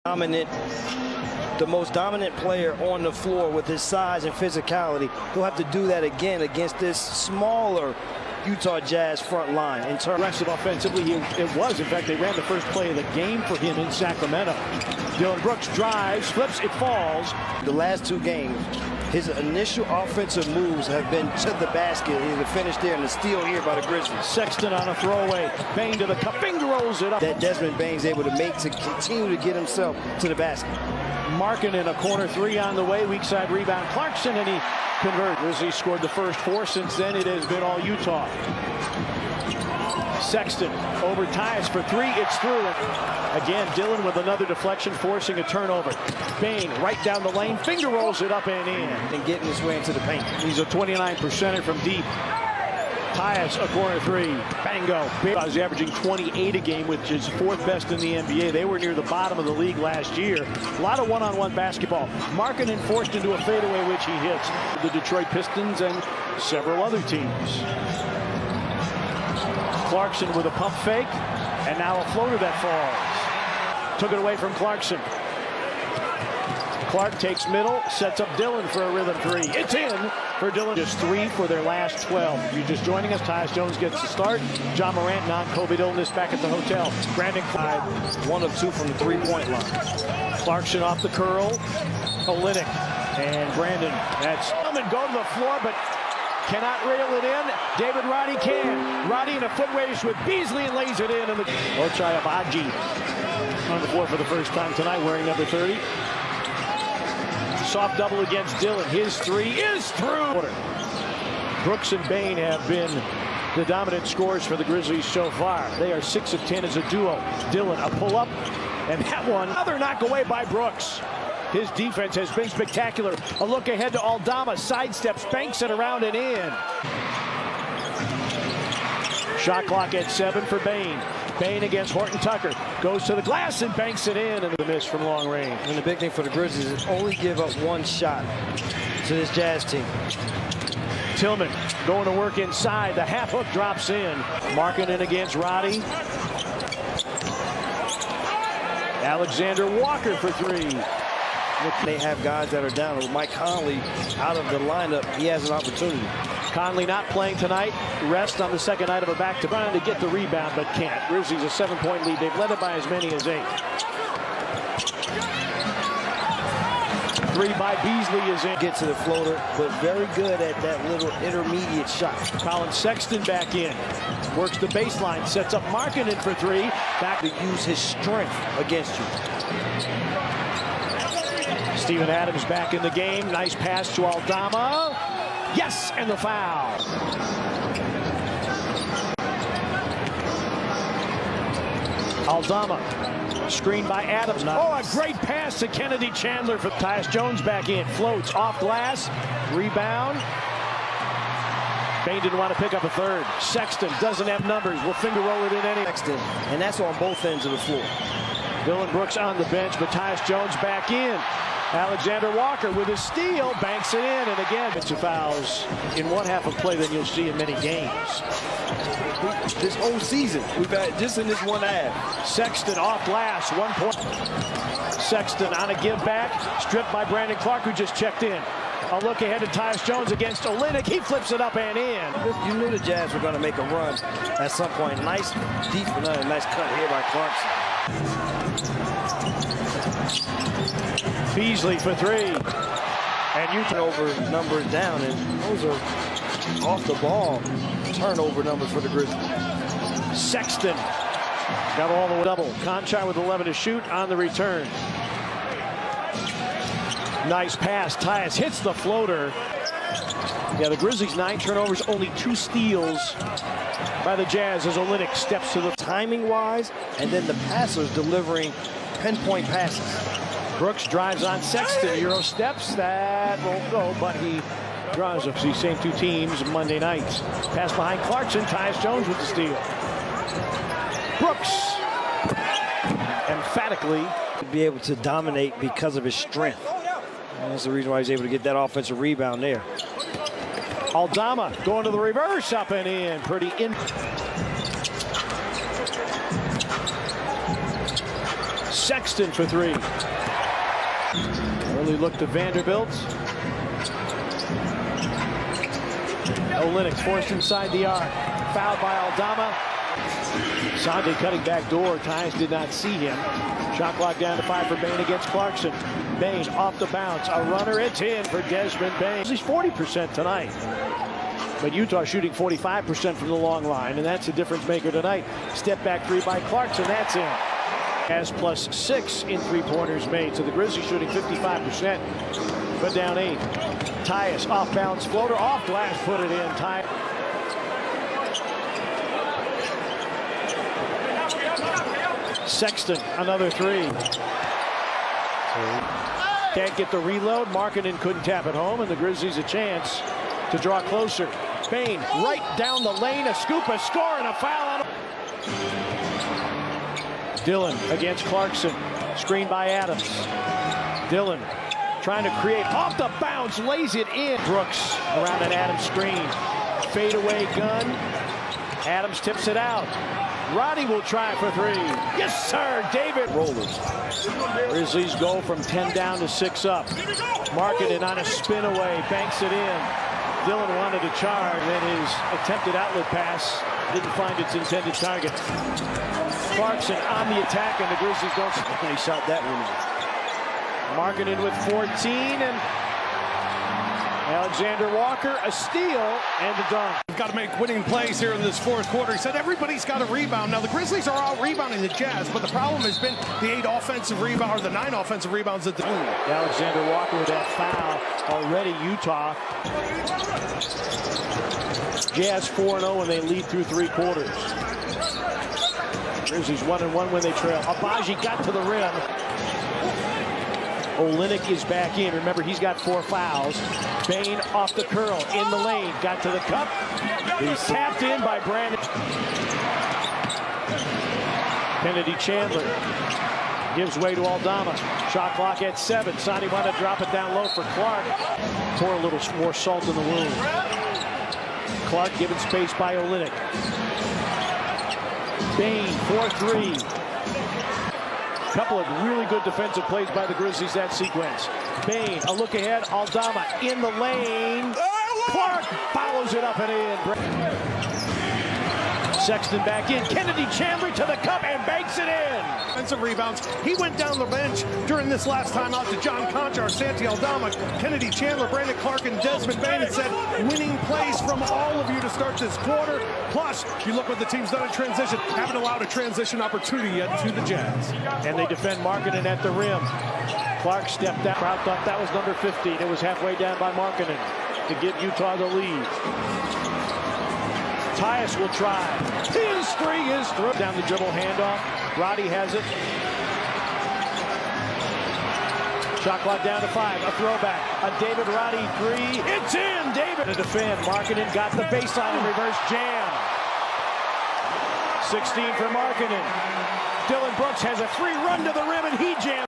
Dominant, the most dominant player on the floor with his size and physicality. He'll have to do that again against this smaller Utah Jazz front line. In terms aggressive offensively, it was. In fact, they ran the first play of the game for him in Sacramento. Dillon Brooks drives, flips, it falls. The last two games, his initial offensive moves have been to the basket. He's the finish there and the steal here by the Grizzlies. Sexton on a throwaway. Bane to the cup, finger rolls it up. That Desmond Bane's able to make to continue to get himself to the basket. Markin in a corner three on the way. Weak side rebound. Clarkson, and he converts. Grizzlies scored the first four. Since then, it has been all Utah. Sexton over Tyus for three. It's through. Again, Dillon with another deflection, forcing a turnover. Bane right down the lane. Finger rolls it up and in. And getting his way into the paint. He's a 29%er from deep. Tyus, a corner three. Bango. He's averaging 28 a game, which is fourth best in the NBA. They were near the bottom of the league last year. A lot of one-on-one basketball. Markkanen forced into a fadeaway, which he hits. The Detroit Pistons and several other teams. Clarkson with a pump fake, and now a floater that falls. Took it away from Clarkson. Clark takes middle, sets up Dillon for a rhythm three. It's in for Dillon. Just 3 for their last 12. If you're just joining us, Tyus Jones gets the start. John Morant, non-COVID illness, back at the hotel. Brandon Clyde, 1 of 2 from the three-point line. Clarkson off the curl. Olynyk and Brandon. That's and go to the floor, but cannot rail it in. David Roddy can. Roddy in a foot race with Beasley and lays it in. And the Ochai Agbaji on the floor for the first time tonight, wearing number 30. Soft double against Dillon. His three is through. Brooks and Bane have been the dominant scorers for the Grizzlies so far. They are 6 of 10 as a duo. Dillon, a pull-up, and that one, another knock away by Brooks. His defense has been spectacular. A look ahead to Aldama. Sidesteps, banks it around and in. Shot clock at 7 for Bane. Bane against Horton Tucker. Goes to the glass and banks it in. And the miss from long range. And the big thing for the Grizzlies is only give up one shot to this Jazz team. Tillman going to work inside. The half hook drops in. Markkanen against Roddy. Alexander Walker for three. They have guys that are down. With Mike Conley out of the lineup, he has an opportunity. Conley not playing tonight. Rest on the second night of a back-to-back. Trying to get the rebound, but can't. Grizzlies a 7-point lead. They've led it by as many as 8. Three by Beasley is in. Get to the floater, but very good at that little intermediate shot. Colin Sexton back in. Works the baseline. Sets up Markkanen for three. Back to use his strength against you. Steven Adams back in the game. Nice pass to Aldama. Yes, and the foul. Aldama, screened by Adams. Nice. Oh, a great pass to Kennedy Chandler for Tyus Jones back in. Floats off glass. Rebound. Bane didn't want to pick up a third. Sexton doesn't have numbers. Will finger roll it in anyway. Sexton, and that's on both ends of the floor. Dillon Brooks on the bench, but Tyus Jones back in. Alexander Walker with his steal, banks it in, and again, it's fouls in one half of play than you'll see in many games. This whole season, we've had just in this one half. Sexton off glass, 1 point. Sexton on a give back, stripped by Brandon Clark, who just checked in. A look ahead to Tyus Jones against Olynyk. He flips it up and in. You knew the Jazz were going to make a run at some point. Nice deep, nice cut here by Clarkson. Beasley for three. And you turnover numbers down, and those are off the ball turnover numbers for the Grizzlies. Sexton got all the way double. Conchar with 11 to shoot on the return. Nice pass. Tyus hits the floater. Yeah, the Grizzlies 9 turnovers, only 2 steals by the Jazz as Olynyk steps to the timing-wise, and then the passers delivering pinpoint passes. Brooks drives on Sexton. Euro steps. That won't go, but he draws up these same 2 teams Monday nights. Pass behind Clarkson. Tyus Jones with the steal. Brooks emphatically to be able to dominate because of his strength. And that's the reason why he's able to get that offensive rebound there. Aldama going to the reverse, up and in. Pretty in. Sexton for three. Early look to Vanderbilt. Olynyk forced inside the arc. Fouled by Aldama. Sunday cutting back door. Tyus did not see him. Shot clock down to 5 for Bane against Clarkson. Bane off the bounce. A runner. It's in for Desmond Bane. He's 40% tonight. But Utah shooting 45% from the long line, and that's a difference maker tonight. Step back three by Clarkson. That's in. Has +6 in three-pointers made. So the Grizzlies shooting 55%, but down 8. Tyus off balance floater, off glass, put it in. Tyus. Sexton, another three. Can't get the reload. Markkanen couldn't tap it home, and the Grizzlies a chance to draw closer. Bane right down the lane, a scoop, a score, and a foul. Dillon against Clarkson, screened by Adams. Dillon trying to create off the bounce, lays it in. Brooks around an Adams screen. Fadeaway gun. Adams tips it out. Roddy will try for three. Yes, sir. David rollers. Grizzlies go from 10 down to 6 up. Markkanen on a spin away, banks it in. Dillon wanted to charge, then his attempted outlet pass didn't find its intended target. Clarkson on the attack, and the Grizzlies don't. He shot that one. Markkanen with 14, and Alexander Walker, a steal and a dunk. We've got to make winning plays here in this fourth quarter. He said everybody's got to rebound. Now the Grizzlies are out rebounding the Jazz, but the problem has been the 9 offensive rebounds that the Alexander Walker with that foul. Already Utah. Jazz 4-0 and they lead through 3 quarters. Grizzlies 1-1 when they trail. Abaji got to the rim. Olynyk is back in. Remember, he's got 4 fouls. Bane off the curl, in the lane, got to the cup. He's tapped in by Brandon. Kennedy Chandler gives way to Aldama. Shot clock at 7. Sonny wanted to drop it down low for Clark. Pour a little more salt in the wound. Clark given space by Olynyk. Bane, 4-3. Couple of really good defensive plays by the Grizzlies that sequence. Bane, a look ahead. Aldama in the lane. Clark follows it up and in. Sexton back in. Kennedy Chandler to the cup and banks it in. offensive rebounds. He went down the bench during this last time out to John Conchar, Santi Aldama, Kennedy Chandler, Brandon Clark, and Desmond Bane, and said winning plays from all of you to start this quarter. Plus, you look what the team's done in transition. Haven't allowed a transition opportunity yet to the Jazz. And they defend Markkanen at the rim. Clark stepped out. Crowd thought that was number 15. It was halfway down by Markkanen to give Utah the lead. Tyus will try. His three is through. Down the dribble handoff. Roddy has it. Shot clock down to 5. A throwback. A David Roddy three. It's in. David to defend. Markkanen got the baseline and reverse jam. 16 for Markkanen. Dylan Brooks has a free run to the rim and he jams.